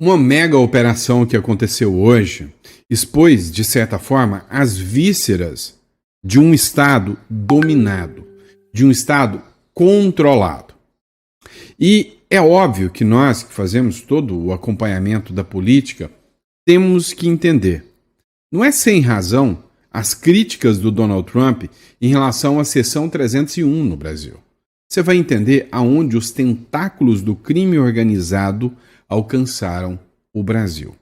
Uma mega operação que aconteceu hoje expôs, de certa forma, as vísceras de um Estado dominado, de um Estado controlado. E é óbvio que nós, que fazemos todo o acompanhamento da política, temos que entender. Não é sem razão as críticas do Donald Trump em relação à seção 301 no Brasil. Você vai entender aonde os tentáculos do crime organizado alcançaram o Brasil.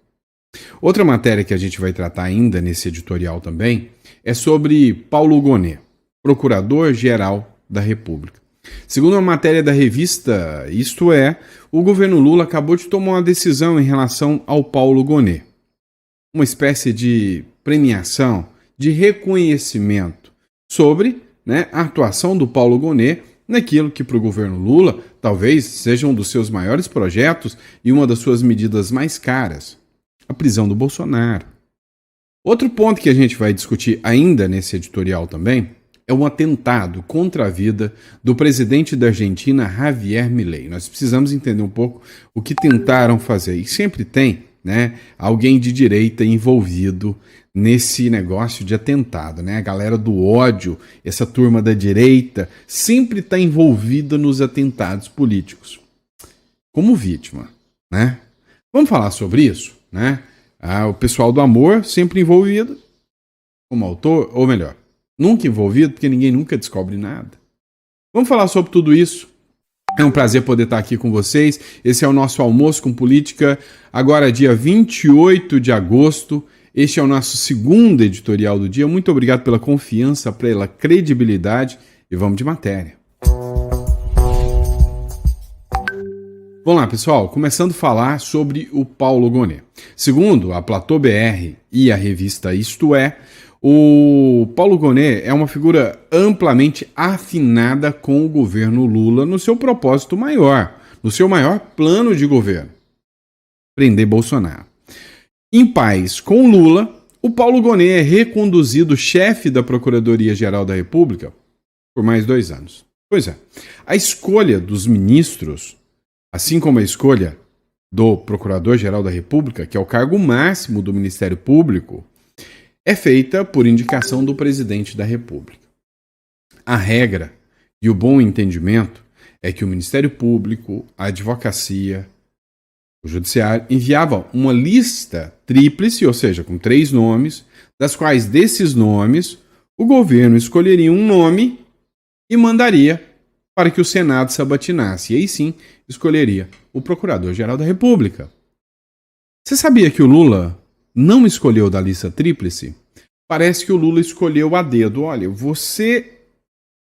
Outra matéria que a gente vai tratar ainda nesse editorial também é sobre Paulo Gonet, Procurador-Geral da República. Segundo uma matéria da revista Isto É, o governo Lula acabou de tomar uma decisão em relação ao Paulo Gonet. Uma espécie de premiação, de reconhecimento sobre a atuação do Paulo Gonet naquilo que para o governo Lula talvez seja um dos seus maiores projetos e uma das suas medidas mais caras, a prisão do Bolsonaro. Outro ponto que a gente vai discutir ainda nesse editorial também é um atentado contra a vida do presidente da Argentina, Javier Milei. Nós precisamos entender um pouco o que tentaram fazer. E sempre tem alguém de direita envolvido nesse negócio de atentado. A galera do ódio, essa turma da direita, sempre está envolvida nos atentados políticos. Como vítima. Vamos falar sobre isso? O pessoal do amor sempre envolvido como autor, ou melhor, nunca envolvido, porque ninguém nunca descobre nada. Vamos falar sobre tudo isso. É um prazer poder estar aqui com vocês. Esse é o nosso Almoço com Política, agora dia 28 de agosto. Este é o nosso segundo editorial do dia. Muito obrigado pela confiança, pela credibilidade e vamos de matéria. Vamos lá, pessoal. Começando a falar sobre o Paulo Gonet. Segundo a Platô BR e a revista Isto É, o Paulo Gonet é uma figura amplamente afinada com o governo Lula no seu propósito maior, no seu maior plano de governo: prender Bolsonaro. Em paz com Lula, o Paulo Gonet é reconduzido chefe da Procuradoria-Geral da República por mais 2 anos. Pois é, a escolha dos ministros, assim como a escolha do Procurador-Geral da República, que é o cargo máximo do Ministério Público, é feita por indicação do presidente da República. A regra e o bom entendimento é que o Ministério Público, a advocacia, o judiciário enviavam uma lista tríplice, ou seja, com 3 nomes, das quais desses nomes o governo escolheria um nome e mandaria para que o Senado sabatinasse. E aí sim escolheria o Procurador-Geral da República. Você sabia que o Lula não escolheu da lista tríplice? Parece que o Lula escolheu a dedo. Olha, você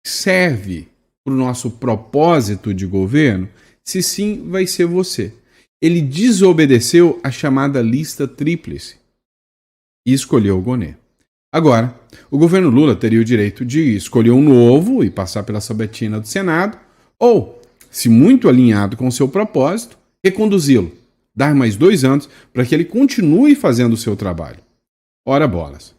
serve para o nosso propósito de governo? Se sim, vai ser você. Ele desobedeceu a chamada lista tríplice e escolheu o Gonet. Agora, o governo Lula teria o direito de escolher um novo e passar pela sabatina do Senado, ou, se muito alinhado com o seu propósito, reconduzi-lo, dar mais 2 anos para que ele continue fazendo o seu trabalho. Ora bolas,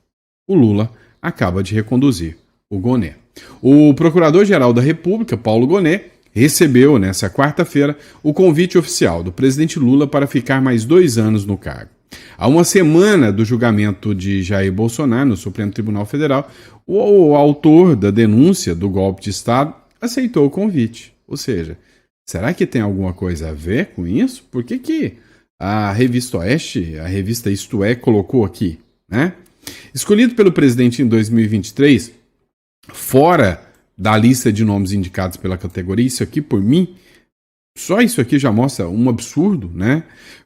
o Lula acaba de reconduzir o Gonet. O Procurador-Geral da República, Paulo Gonet, recebeu nessa quarta-feira o convite oficial do presidente Lula para ficar mais 2 anos no cargo. Há uma semana do julgamento de Jair Bolsonaro no Supremo Tribunal Federal, o autor da denúncia do golpe de Estado aceitou o convite. Ou seja, será que tem alguma coisa a ver com isso? Por que a revista Oeste, a revista Isto É, colocou aqui? Escolhido pelo presidente em 2023, fora da lista de nomes indicados pela categoria, isso aqui por mim, só isso aqui já mostra um absurdo,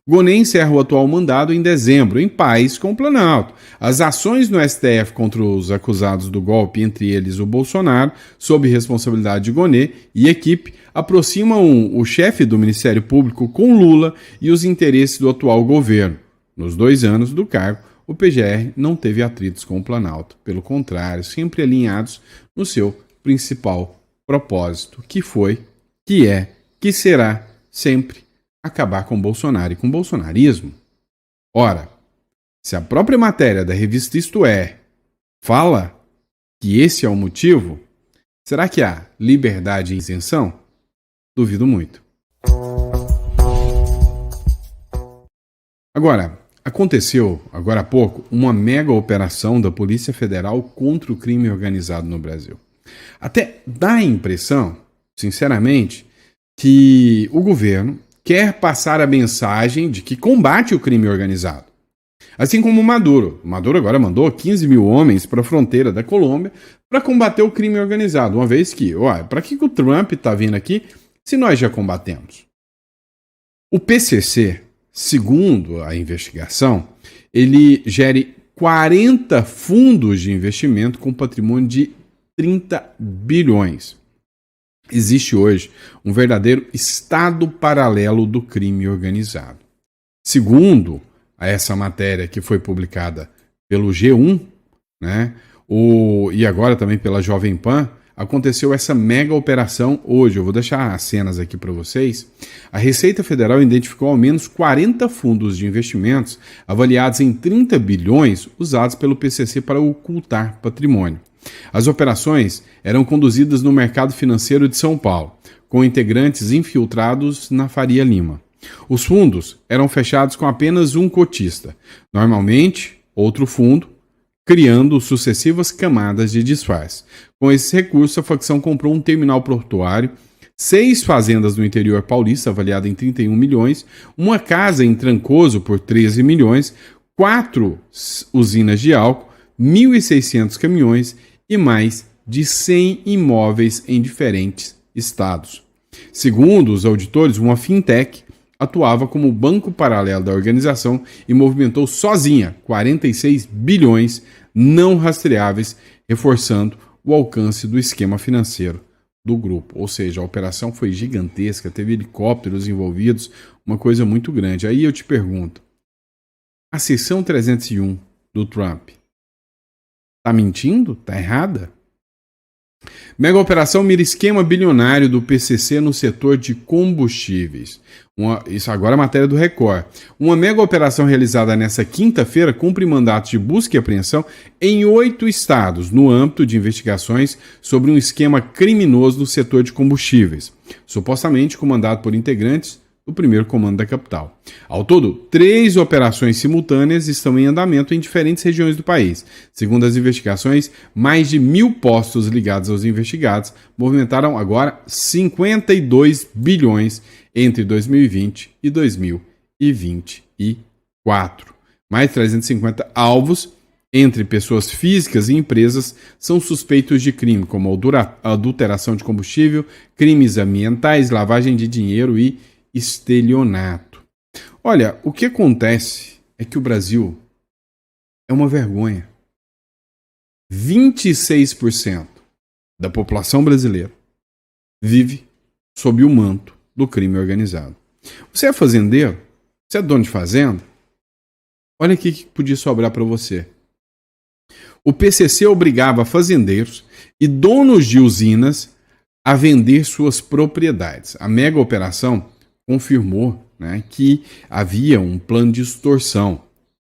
Gonet encerra o atual mandato em dezembro, em paz com o Planalto. As ações no STF contra os acusados do golpe, entre eles o Bolsonaro, sob responsabilidade de Gonet e equipe, aproximam o chefe do Ministério Público com Lula e os interesses do atual governo. Nos 2 anos do cargo, o PGR não teve atritos com o Planalto. Pelo contrário, sempre alinhados no seu principal propósito, que foi, que é, que será sempre acabar com Bolsonaro e com o bolsonarismo. Ora, se a própria matéria da revista Isto É fala que esse é o motivo, será que há liberdade e isenção? Duvido muito. Agora, aconteceu, agora há pouco, uma mega operação da Polícia Federal contra o crime organizado no Brasil. Até dá a impressão, sinceramente, que o governo quer passar a mensagem de que combate o crime organizado. Assim como o Maduro. O Maduro agora mandou 15 mil homens para a fronteira da Colômbia para combater o crime organizado. Uma vez que, para que o Trump está vindo aqui se nós já combatemos? O PCC, segundo a investigação, ele gere 40 fundos de investimento com patrimônio de 30 bilhões. Existe hoje um verdadeiro estado paralelo do crime organizado. Segundo essa matéria que foi publicada pelo G1, né, e agora também pela Jovem Pan, aconteceu essa mega operação hoje. Eu vou deixar as cenas aqui para vocês. A Receita Federal identificou ao menos 40 fundos de investimentos avaliados em 30 bilhões usados pelo PCC para ocultar patrimônio. As operações eram conduzidas no mercado financeiro de São Paulo, com integrantes infiltrados na Faria Lima. Os fundos eram fechados com apenas um cotista, normalmente outro fundo, criando sucessivas camadas de disfarce. Com esses recursos, a facção comprou um terminal portuário, 6 fazendas no interior paulista, avaliada em 31 milhões, uma casa em Trancoso por 13 milhões, 4 usinas de álcool, 1.600 caminhões e mais de 100 imóveis em diferentes estados. Segundo os auditores, uma fintech atuava como banco paralelo da organização e movimentou sozinha 46 bilhões não rastreáveis, reforçando o alcance do esquema financeiro do grupo. Ou seja, a operação foi gigantesca, teve helicópteros envolvidos, uma coisa muito grande. Aí eu te pergunto, a seção 301 do Trump está mentindo? Está errada? Mega operação mira esquema bilionário do PCC no setor de combustíveis. Isso agora é matéria do Record. Uma mega operação realizada nesta quinta-feira cumpre mandatos de busca e apreensão em 8 estados, no âmbito de investigações sobre um esquema criminoso no setor de combustíveis, supostamente comandado por integrantes do primeiro comando da capital. Ao todo, 3 operações simultâneas estão em andamento em diferentes regiões do país. Segundo as investigações, mais de 1.000 postos ligados aos investigados movimentaram agora 52 bilhões entre 2020 e 2024. Mais 350 alvos, entre pessoas físicas e empresas, são suspeitos de crime, como adulteração de combustível, crimes ambientais, lavagem de dinheiro e estelionato. Olha, o que acontece é que o Brasil é uma vergonha. 26% da população brasileira vive sob o manto do crime organizado. Você é fazendeiro? Você é dono de fazenda? Olha aqui o que podia sobrar para você. O PCC obrigava fazendeiros e donos de usinas a vender suas propriedades. A mega operação confirmou, que havia um plano de extorsão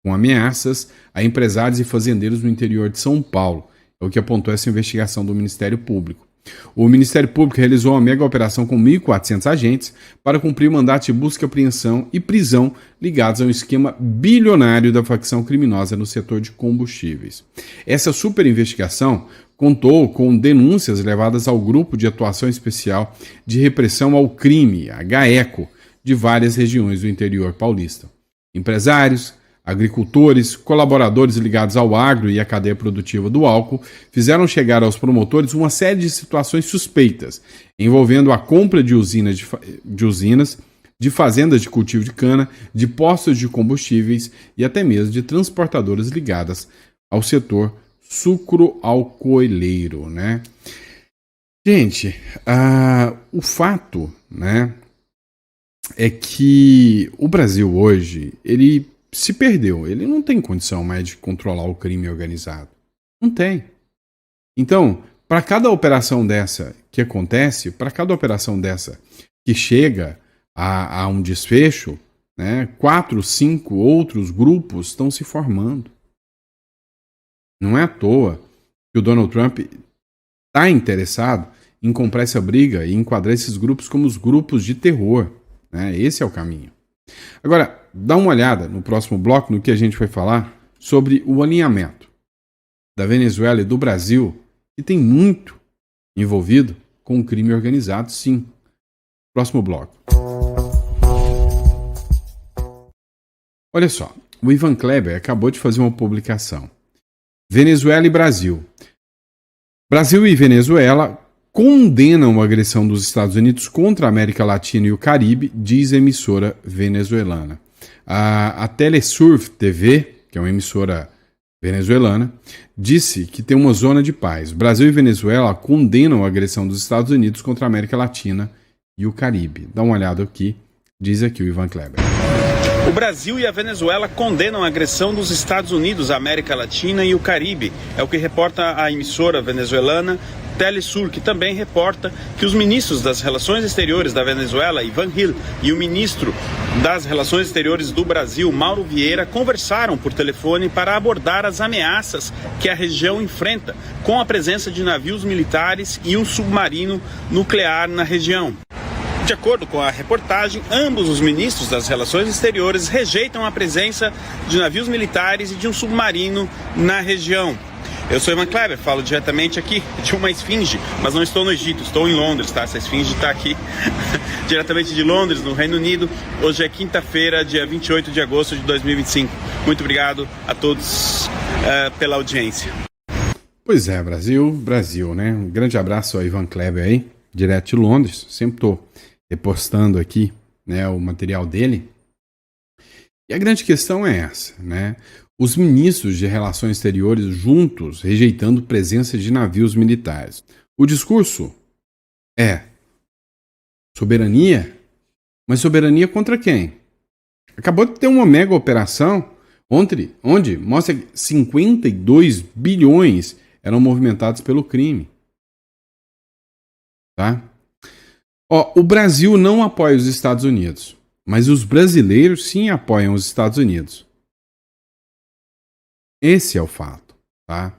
com ameaças a empresários e fazendeiros no interior de São Paulo. É o que apontou essa investigação do Ministério Público. O Ministério Público realizou uma mega operação com 1.400 agentes para cumprir mandato de busca, apreensão e prisão ligados a um esquema bilionário da facção criminosa no setor de combustíveis. Essa super investigação contou com denúncias levadas ao Grupo de Atuação Especial de Repressão ao Crime, a GAECO, de várias regiões do interior paulista. Empresários, agricultores, colaboradores ligados ao agro e à cadeia produtiva do álcool fizeram chegar aos promotores uma série de situações suspeitas, envolvendo a compra de usinas, de fazendas de cultivo de cana, de postos de combustíveis e até mesmo de transportadoras ligadas ao setor sucroalcooleiro, Gente, o fato, é que o Brasil hoje, ele se perdeu. Ele não tem condição mais de controlar o crime organizado. Não tem. Então, para cada operação dessa que acontece, para cada operação dessa que chega a um desfecho, 4, 5 outros grupos estão se formando. Não é à toa que o Donald Trump está interessado em comprar essa briga e enquadrar esses grupos como os grupos de terror. Esse é o caminho. Agora, dá uma olhada no próximo bloco no que a gente vai falar sobre o alinhamento da Venezuela e do Brasil, que tem muito envolvido com o crime organizado, sim. Próximo bloco. Olha só, o Ivan Kleber acabou de fazer uma publicação. Venezuela e Brasil. Brasil e Venezuela condenam a agressão dos Estados Unidos contra a América Latina e o Caribe, diz a emissora venezuelana. A Telesurf TV, que é uma emissora venezuelana, disse que tem uma zona de paz. Brasil e Venezuela condenam a agressão dos Estados Unidos contra a América Latina e o Caribe. Dá uma olhada aqui, diz aqui o Ivan Kleber. O Brasil e a Venezuela condenam a agressão dos Estados Unidos à América Latina e o Caribe. É o que reporta a emissora venezuelana Telesur, que também reporta que os ministros das Relações Exteriores da Venezuela, Ivan Gil, e o ministro das Relações Exteriores do Brasil, Mauro Vieira, conversaram por telefone para abordar as ameaças que a região enfrenta com a presença de navios militares e um submarino nuclear na região. De acordo com a reportagem, ambos os ministros das Relações Exteriores rejeitam a presença de navios militares e de um submarino na região. Eu sou Ivan Kleber, falo diretamente aqui de uma esfinge, mas não estou no Egito, estou em Londres, tá? Essa esfinge está aqui diretamente de Londres, no Reino Unido. Hoje é quinta-feira, dia 28 de agosto de 2025. Muito obrigado a todos pela audiência. Pois é, Brasil, né? Um grande abraço ao Ivan Kleber aí, direto de Londres. Sempre estou repostando aqui, né, o material dele. E a grande questão é essa, né? Os ministros de Relações Exteriores juntos rejeitando presença de navios militares. O discurso é soberania, mas soberania contra quem? Acabou de ter uma mega operação onde mostra que 52 bilhões eram movimentados pelo crime. Tá? O Brasil não apoia os Estados Unidos, mas os brasileiros sim apoiam os Estados Unidos. Esse é o fato, tá?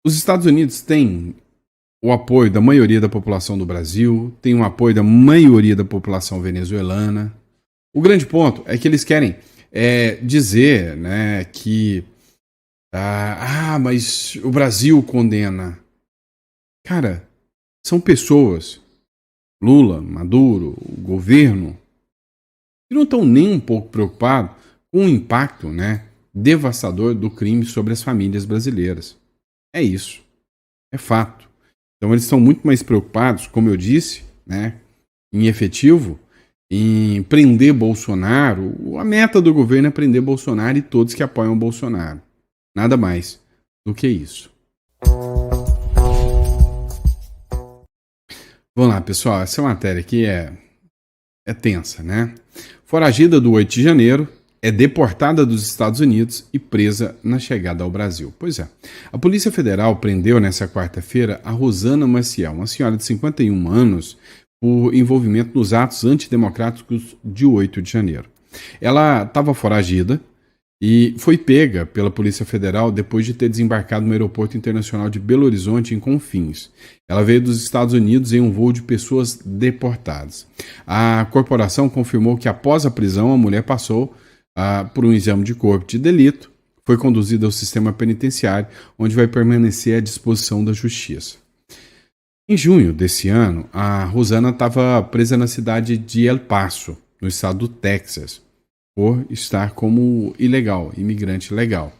Os Estados Unidos têm o apoio da maioria da população do Brasil, tem o apoio da maioria da população venezuelana. O grande ponto é que eles querem dizer, né, que mas o Brasil condena. Cara, são pessoas, Lula, Maduro, o governo, que não estão nem um pouco preocupados com o impacto, né, devastador do crime sobre as famílias brasileiras. É isso. É fato. Então eles estão muito mais preocupados, como eu disse, né, em efetivo, em prender Bolsonaro. A meta do governo é prender Bolsonaro e todos que apoiam Bolsonaro. Nada mais do que isso. Vamos lá, pessoal. Essa matéria aqui é tensa, né? Foragida do 8 de janeiro, é deportada dos Estados Unidos e presa na chegada ao Brasil. Pois é. A Polícia Federal prendeu nessa quarta-feira a Rosana Maciel, uma senhora de 51 anos, por envolvimento nos atos antidemocráticos de 8 de janeiro. Ela estava foragida e foi pega pela Polícia Federal depois de ter desembarcado no Aeroporto Internacional de Belo Horizonte, em Confins. Ela veio dos Estados Unidos em um voo de pessoas deportadas. A corporação confirmou que após a prisão, a mulher passou por um exame de corpo de delito, foi conduzida ao sistema penitenciário, onde vai permanecer à disposição da justiça. Em junho desse ano, a Rosana estava presa na cidade de El Paso, no estado do Texas, por estar como ilegal, imigrante ilegal.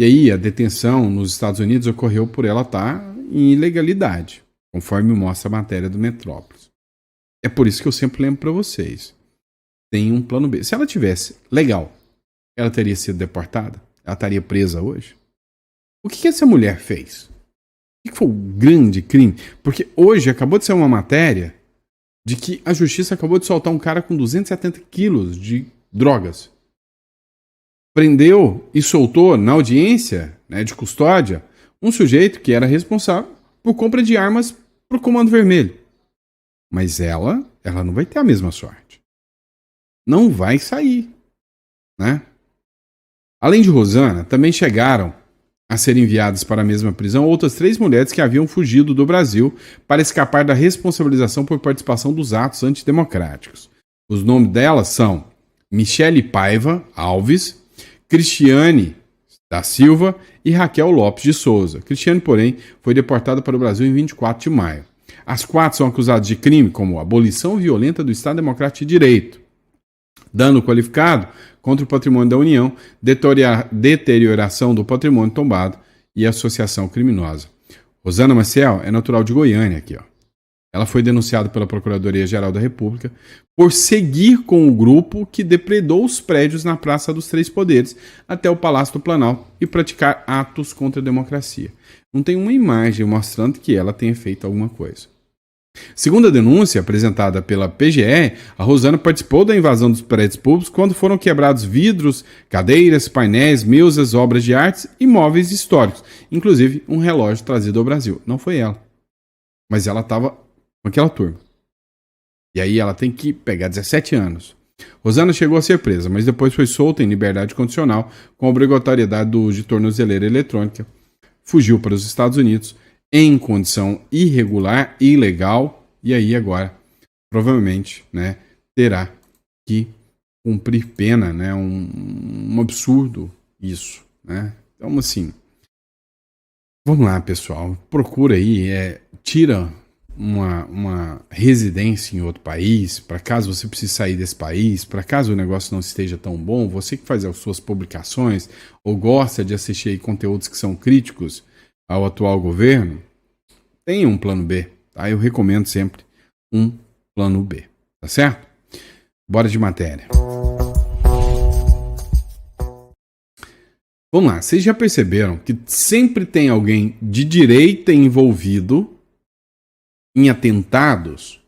E aí a detenção nos Estados Unidos ocorreu por ela estar em ilegalidade, conforme mostra a matéria do Metrópolis. É por isso que eu sempre lembro para vocês. Tem um plano B. Se ela tivesse legal, ela teria sido deportada? Ela estaria presa hoje? O que essa mulher fez? O que foi o grande crime? Porque hoje acabou de ser uma matéria de que a justiça acabou de soltar um cara com 270 quilos de drogas. Prendeu e soltou na audiência, né, de custódia um sujeito que era responsável por compra de armas para o Comando Vermelho. Mas ela não vai ter a mesma sorte. Não vai sair, né? Além de Rosana, também chegaram a ser enviadas para a mesma prisão outras 3 mulheres que haviam fugido do Brasil para escapar da responsabilização por participação dos atos antidemocráticos. Os nomes delas são Michele Paiva Alves, Cristiane da Silva e Raquel Lopes de Souza. Cristiane, porém, foi deportada para o Brasil em 24 de maio. As 4 são acusadas de crime como abolição violenta do Estado Democrático de Direito, dano qualificado contra o patrimônio da União, deterioração do patrimônio tombado e associação criminosa. Rosana Maciel é natural de Goiânia aqui, ó. Ela foi denunciada pela Procuradoria-Geral da República por seguir com o grupo que depredou os prédios na Praça dos Três Poderes até o Palácio do Planalto e praticar atos contra a democracia. Não tem uma imagem mostrando que ela tenha feito alguma coisa. Segundo a denúncia apresentada pela PGE, a Rosana participou da invasão dos prédios públicos quando foram quebrados vidros, cadeiras, painéis, mesas, obras de artes e móveis históricos, inclusive um relógio trazido ao Brasil. Não foi ela, mas ela estava com aquela turma. E aí ela tem que pegar 17 anos. Rosana chegou a ser presa, mas depois foi solta em liberdade condicional com a obrigatoriedade do uso de tornozeleira eletrônica. Fugiu para os Estados Unidos em condição irregular, ilegal, e aí agora provavelmente, né, terá que cumprir pena, né, um absurdo isso, né? Então assim, vamos lá, pessoal, procura aí, tira uma residência em outro país, para caso você precise sair desse país, para caso o negócio não esteja tão bom, você que faz as suas publicações ou gosta de assistir aí conteúdos que são críticos ao atual governo, tenha um plano B, tá? Eu recomendo sempre um plano B, tá certo? Bora de matéria. Vamos lá, vocês já perceberam que sempre tem alguém de direita envolvido em atentados?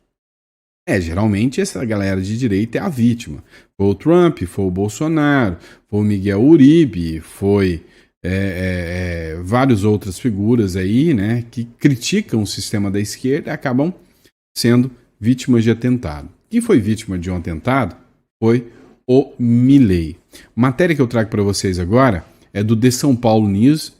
Geralmente essa galera de direita é a vítima. Foi o Trump, foi o Bolsonaro, foi o Miguel Uribe, foi várias outras figuras aí, né, que criticam o sistema da esquerda e acabam sendo vítimas de atentado. Quem foi vítima de um atentado foi o Milei. Matéria que eu trago para vocês agora é do The São Paulo News.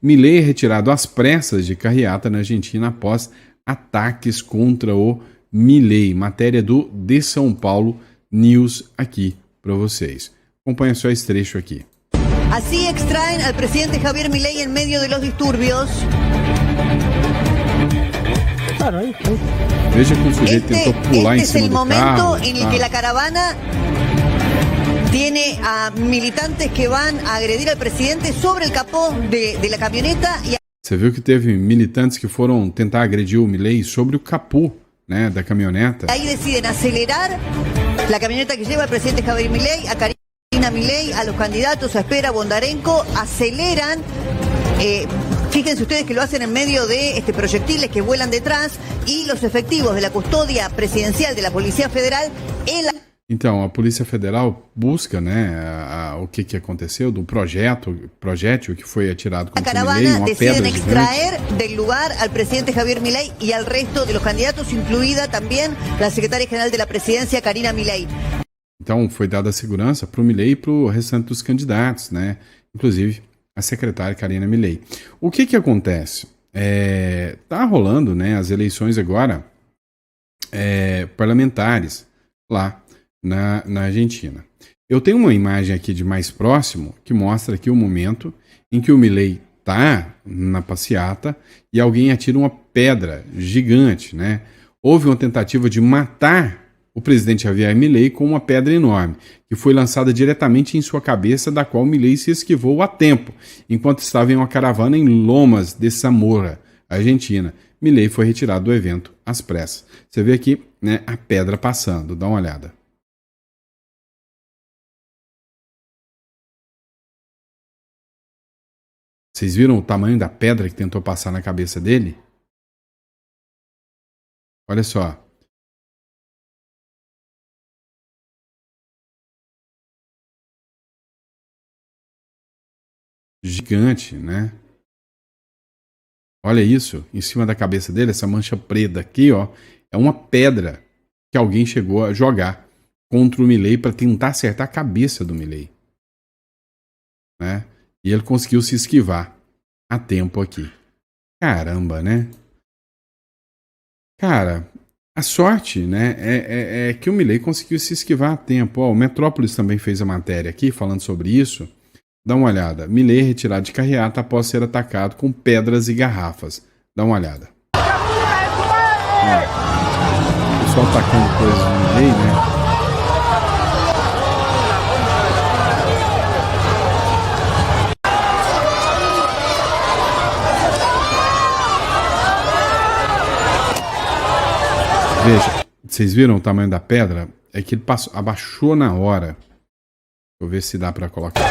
Milei é retirado às pressas de carreata na Argentina após ataques contra o Milei. Matéria do The São Paulo News aqui para vocês. Acompanha só esse trecho aqui. Así extraen al presidente Javier Milei en medio de los disturbios. Veja que o sujeito tentou pular em cima do carro. Este es el momento en el que la caravana tiene a militantes que van a agredir al presidente sobre el capó de la camioneta. Você viu que teve militantes que foram tentar agredir o Milei sobre o capô, né, da caminhoneta. Ahí deciden acelerar la camioneta que lleva al presidente Javier Milei, a Karina Milei, a los candidatos, a Espera, Bondarenko, aceleran. Fíjense ustedes que lo hacen en medio de proyectiles que vuelan detrás y los efectivos de la custodia presidencial de la Policía Federal en la... Então, a Polícia Federal busca, né, o que aconteceu do projétil que foi atirado contra o Milei, uma pedra gigante. Extraer del lugar al presidente Javier Milei y al resto de los candidatos, incluida también la secretaria general de la presidencia, Karina Milei. Então, foi dada segurança para o Milei e para o restante dos candidatos, né, inclusive a secretária Karina Milei. O que acontece? Tá rolando, né, as eleições agora parlamentares lá na Argentina. Eu tenho uma imagem aqui de mais próximo que mostra aqui o momento em que o Milei tá na passeata e alguém atira uma pedra gigante, né? Houve uma tentativa de matar o presidente Javier Milei com uma pedra enorme, que foi lançada diretamente em sua cabeça, da qual Milei se esquivou a tempo, enquanto estava em uma caravana em Lomas de Zamora, Argentina. Milei foi retirado do evento às pressas. Você vê aqui, né, a pedra passando, dá uma olhada. Vocês viram o tamanho da pedra que tentou passar na cabeça dele? Olha só. Gigante, né? Olha isso, em cima da cabeça dele, essa mancha preta aqui, ó, é uma pedra que alguém chegou a jogar contra o Milei para tentar acertar a cabeça do Milei, né? E ele conseguiu se esquivar a tempo aqui. Caramba, né? Cara, A sorte, né, é que o Milei conseguiu se esquivar a tempo. Ó, o Metrópolis também fez a matéria aqui falando sobre isso. Dá uma olhada. Milei retirado de carreata após ser atacado com pedras e garrafas. Dá uma olhada. Ó, o pessoal atacando coisas no Milei, né? Veja, vocês viram o tamanho da pedra? É que ele abaixou na hora. Deixa eu ver se dá pra colocar.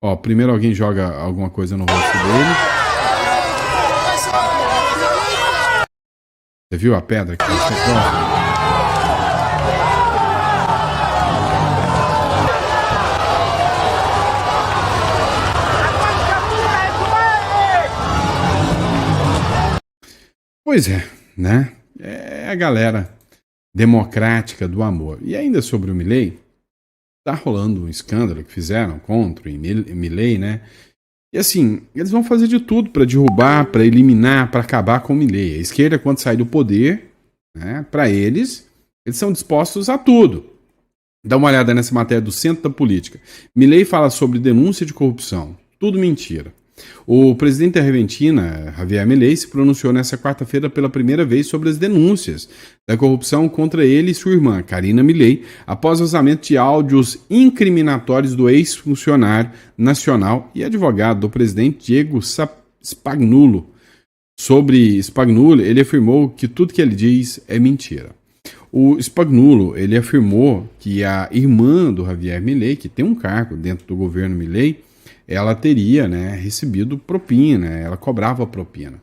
Ó, primeiro alguém joga alguma coisa no rosto dele. Você viu a pedra que passou próximo? Pois é, né? É a galera democrática do amor. E ainda sobre o Milei, tá rolando um escândalo que fizeram contra o Milei, né? E assim, eles vão fazer de tudo para derrubar, para eliminar, para acabar com o Milei. A esquerda, quando sai do poder, né, para eles são dispostos a tudo. Dá uma olhada nessa matéria do Centro da Política. Milei fala sobre denúncia de corrupção. Tudo mentira. O presidente da Argentina, Javier Milei, se pronunciou nesta quarta-feira pela primeira vez sobre as denúncias da corrupção contra ele e sua irmã, Karina Milei, após o vazamento de áudios incriminatórios do ex-funcionário nacional e advogado do presidente Diego Spagnuolo. Sobre Spagnuolo, ele afirmou que tudo que ele diz é mentira. O Spagnuolo, ele afirmou que a irmã do Javier Milei, que tem um cargo dentro do governo Milei, ela teria, né, recebido propina, ela cobrava propina.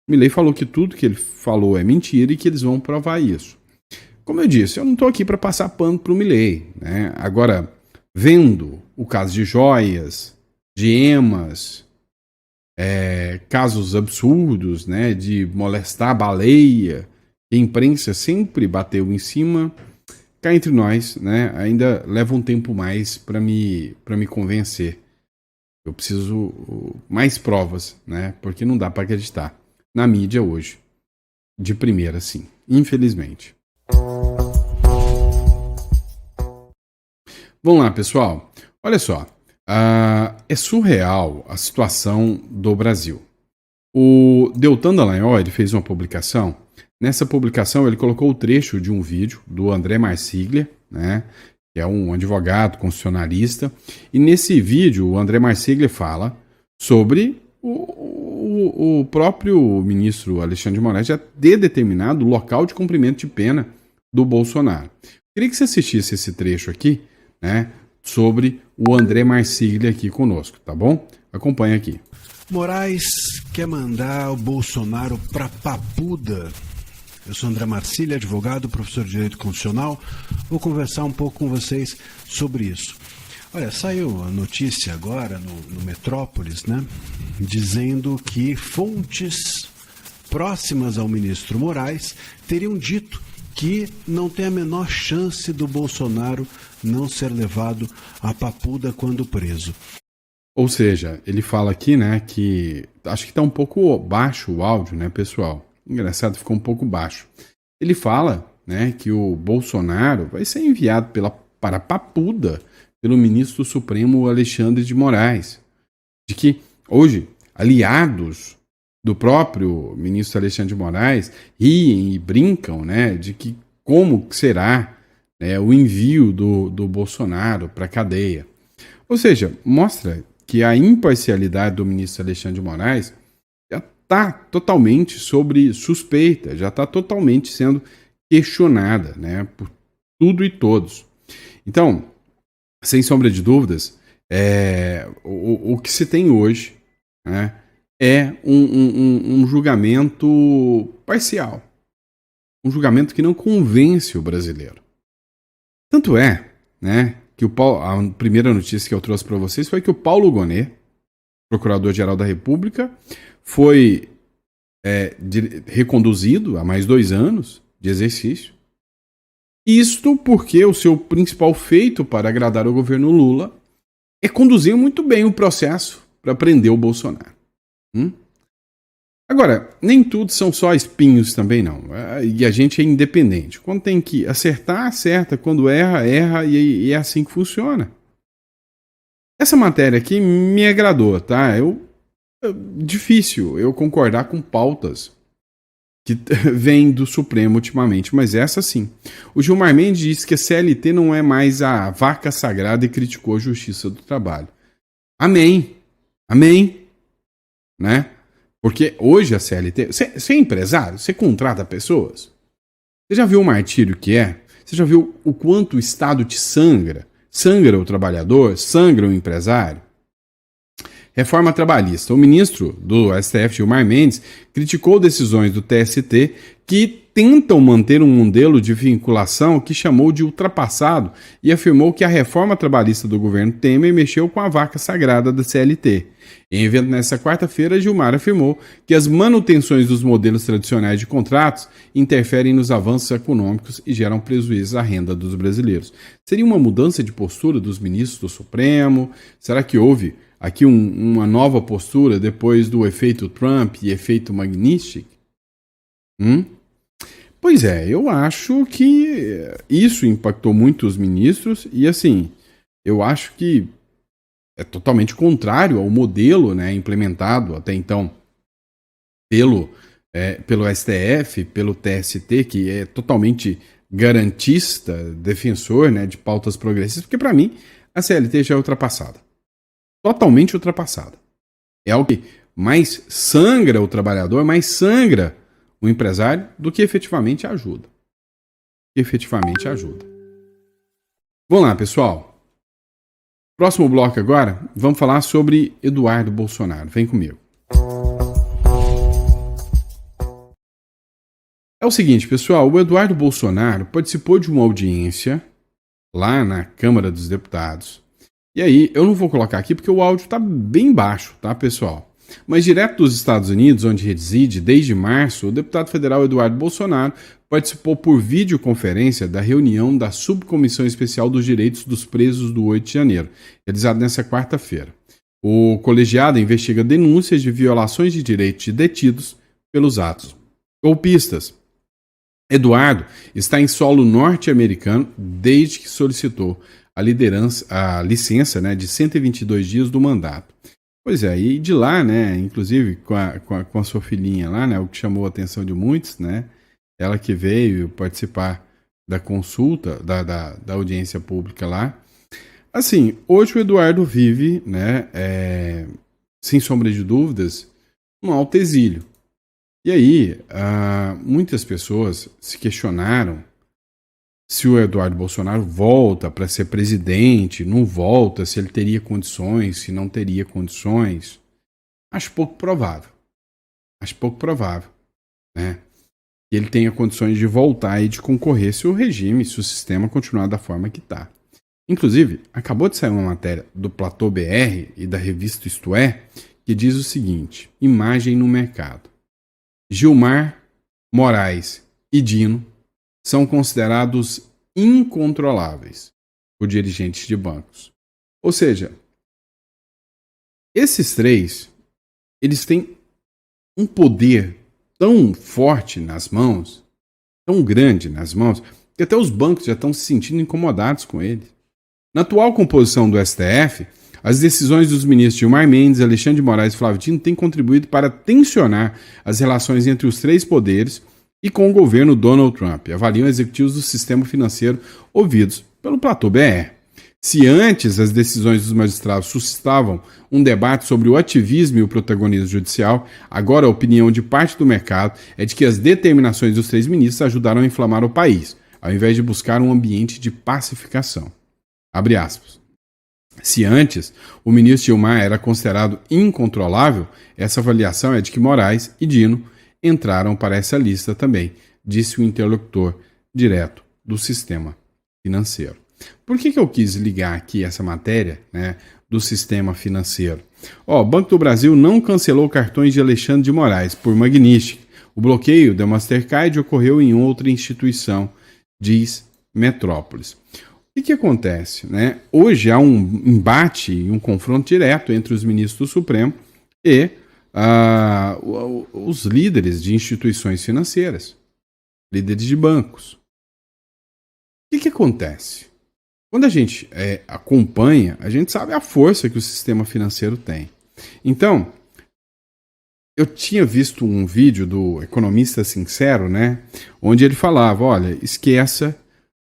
Milei falou que tudo que ele falou é mentira e que eles vão provar isso. Como eu disse, eu não estou aqui para passar pano para o Milei, né? Agora, vendo o caso de joias, de emas, casos absurdos, né, de molestar a baleia, que a imprensa sempre bateu em cima, cá entre nós, né, ainda leva um tempo mais para me convencer. Eu preciso mais provas, né? Porque não dá para acreditar na mídia hoje. De primeira, sim. Infelizmente. Vamos lá, pessoal. Olha só. É surreal a situação do Brasil. O Deltan Dallagnol, ele fez uma publicação. Nessa publicação, ele colocou o trecho de um vídeo do André Marsiglia, né? Que é um advogado constitucionalista, e nesse vídeo o André Marsiglia fala sobre o próprio ministro Alexandre de Moraes já ter determinado o local de cumprimento de pena do Bolsonaro. Queria que você assistisse esse trecho aqui, né, sobre o André Marsiglia aqui conosco, tá bom? Acompanha aqui. Moraes quer mandar o Bolsonaro pra papuda. Eu sou André Marsiglia, advogado, professor de Direito Constitucional. Vou conversar um pouco com vocês sobre isso. Olha, saiu a notícia agora no Metrópolis, né? Dizendo que fontes próximas ao ministro Moraes teriam dito que não tem a menor chance do Bolsonaro não ser levado à papuda quando preso. Ou seja, ele fala aqui, né, que acho que está um pouco baixo o áudio, né, pessoal? Engraçado, ficou um pouco baixo. Ele fala, né, que o Bolsonaro vai ser enviado para a papuda pelo ministro Supremo Alexandre de Moraes. De que hoje, aliados do próprio ministro Alexandre de Moraes riem e brincam, né, de que como será, né, o envio do Bolsonaro para a cadeia. Ou seja, mostra que a imparcialidade do ministro Alexandre de Moraes está totalmente sob suspeita, já está totalmente sendo questionada, né, por tudo e todos. Então, sem sombra de dúvidas, o que se tem hoje, né, é um julgamento parcial, um julgamento que não convence o brasileiro. Tanto é, né, que a primeira notícia que eu trouxe para vocês foi que o Paulo Gonet, procurador-geral da República, foi reconduzido a mais 2 anos de exercício. Isto porque o seu principal feito para agradar o governo Lula é conduzir muito bem o processo para prender o Bolsonaro. Agora, nem tudo são só espinhos também não, e a gente é independente. Quando tem que acertar, acerta, quando erra, erra, e é assim que funciona. Essa matéria aqui me agradou, tá? Difícil eu concordar com pautas que vêm do Supremo ultimamente, mas essa sim. O Gilmar Mendes disse que a CLT não é mais a vaca sagrada e criticou a Justiça do Trabalho. Amém. Amém. Né? Porque hoje a CLT... Você é empresário? Você contrata pessoas? Você já viu o martírio que é? Você já viu o quanto o Estado te sangra? Sangra o trabalhador? Sangra o empresário? Reforma trabalhista. O ministro do STF, Gilmar Mendes, criticou decisões do TST que tentam manter um modelo de vinculação que chamou de ultrapassado e afirmou que a reforma trabalhista do governo Temer mexeu com a vaca sagrada da CLT. Em evento nesta quarta-feira, Gilmar afirmou que as manutenções dos modelos tradicionais de contratos interferem nos avanços econômicos e geram prejuízos à renda dos brasileiros. Seria uma mudança de postura dos ministros do Supremo? Será que houve aqui uma nova postura depois do efeito Trump e efeito Magnitsky? Pois é, eu acho que isso impactou muito os ministros e, assim, eu acho que é totalmente contrário ao modelo, né, implementado até então pelo STF, pelo TST, que é totalmente garantista, defensor, né, de pautas progressistas, porque para mim a CLT já é ultrapassada. Totalmente ultrapassada. É algo que mais sangra o trabalhador, mais sangra o empresário do que efetivamente ajuda. Vamos lá, pessoal. Próximo bloco agora, vamos falar sobre Eduardo Bolsonaro. Vem comigo. É o seguinte, pessoal, o Eduardo Bolsonaro participou de uma audiência lá na Câmara dos Deputados. E aí, eu não vou colocar aqui porque o áudio está bem baixo, tá, pessoal? Mas direto dos Estados Unidos, onde reside desde março, o deputado federal Eduardo Bolsonaro participou por videoconferência da reunião da Subcomissão Especial dos Direitos dos Presos do 8 de janeiro, realizada nesta quarta-feira. O colegiado investiga denúncias de violações de direitos de detidos pelos atos golpistas. Eduardo está em solo norte-americano desde que solicitou a licença, né, de 122 dias do mandato. Pois é, e de lá, né, inclusive com a sua filhinha lá, né, o que chamou a atenção de muitos, né, ela que veio participar da consulta, da audiência pública lá. Assim, hoje o Eduardo vive, né, sem sombra de dúvidas, um alto exílio. E aí, muitas pessoas se questionaram se o Eduardo Bolsonaro volta para ser presidente, não volta, se ele teria condições, se não teria condições. Acho pouco provável, né? Que ele tenha condições de voltar e de concorrer se o sistema continuar da forma que está. Inclusive, acabou de sair uma matéria do Platô BR e da revista Isto É, que diz o seguinte: imagem no mercado. Gilmar, Moraes e Dino são considerados incontroláveis por dirigentes de bancos. Ou seja, esses três, eles têm um poder tão forte nas mãos, tão grande nas mãos, que até os bancos já estão se sentindo incomodados com eles. Na atual composição do STF, as decisões dos ministros Gilmar Mendes, Alexandre de Moraes e Flávio Dino têm contribuído para tensionar as relações entre os três poderes e com o governo Donald Trump, avaliam executivos do sistema financeiro ouvidos pelo Platô BR. Se antes as decisões dos magistrados suscitavam um debate sobre o ativismo e o protagonismo judicial, agora a opinião de parte do mercado é de que as determinações dos três ministros ajudaram a inflamar o país, ao invés de buscar um ambiente de pacificação. Abre aspas. Se antes o ministro Gilmar era considerado incontrolável, essa avaliação é de que Moraes e Dino entraram para essa lista também, disse o interlocutor direto do sistema financeiro. Por que eu quis ligar aqui essa matéria, né, do sistema financeiro? O Banco do Brasil não cancelou cartões de Alexandre de Moraes por Magnitsky. O bloqueio da Mastercard ocorreu em outra instituição, diz Metrópolis. O que acontece, né? Hoje há um embate e um confronto direto entre os ministros do Supremo e os líderes de instituições financeiras, líderes de bancos. O que acontece? Quando a gente acompanha, a gente sabe a força que o sistema financeiro tem. Então, eu tinha visto um vídeo do Economista Sincero, né, onde ele falava, olha, esqueça,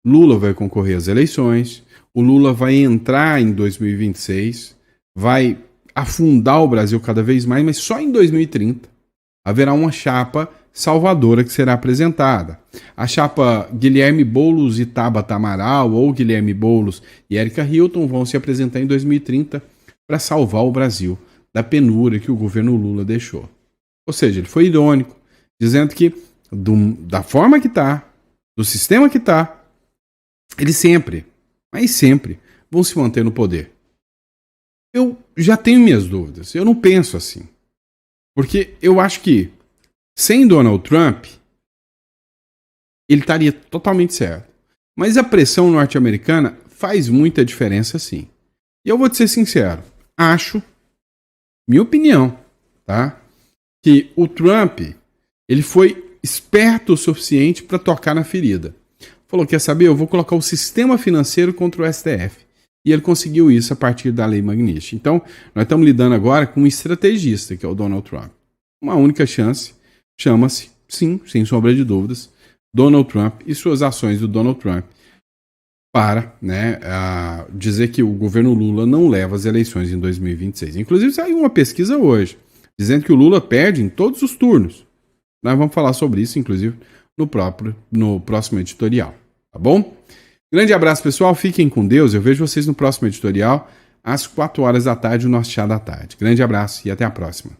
Lula vai concorrer às eleições, o Lula vai entrar em 2026, vai afundar o Brasil cada vez mais, mas só em 2030 haverá uma chapa salvadora que será apresentada. A chapa Guilherme Boulos e Tabata Amaral, ou Guilherme Boulos e Érica Hilton, vão se apresentar em 2030 para salvar o Brasil da penúria que o governo Lula deixou. Ou seja, ele foi irônico, dizendo que da forma que está, do sistema que está, eles sempre, mas sempre, vão se manter no poder. Eu já tenho minhas dúvidas, eu não penso assim. Porque eu acho que, sem Donald Trump, ele estaria totalmente certo. Mas a pressão norte-americana faz muita diferença, sim. E eu vou te ser sincero, acho, minha opinião, tá? Que o Trump, ele foi esperto o suficiente para tocar na ferida. Falou, quer saber, eu vou colocar o sistema financeiro contra o STF. E ele conseguiu isso a partir da Lei Magnitsky. Então, nós estamos lidando agora com um estrategista, que é o Donald Trump. Uma única chance, chama-se, sim, sem sombra de dúvidas, Donald Trump e suas ações do Donald Trump para dizer que o governo Lula não leva as eleições em 2026. Inclusive, saiu uma pesquisa hoje, dizendo que o Lula perde em todos os turnos. Nós vamos falar sobre isso, inclusive, no próximo editorial. Tá bom? Grande abraço, pessoal. Fiquem com Deus. Eu vejo vocês no próximo editorial, às 4 horas da tarde, o nosso chá da tarde. Grande abraço e até a próxima.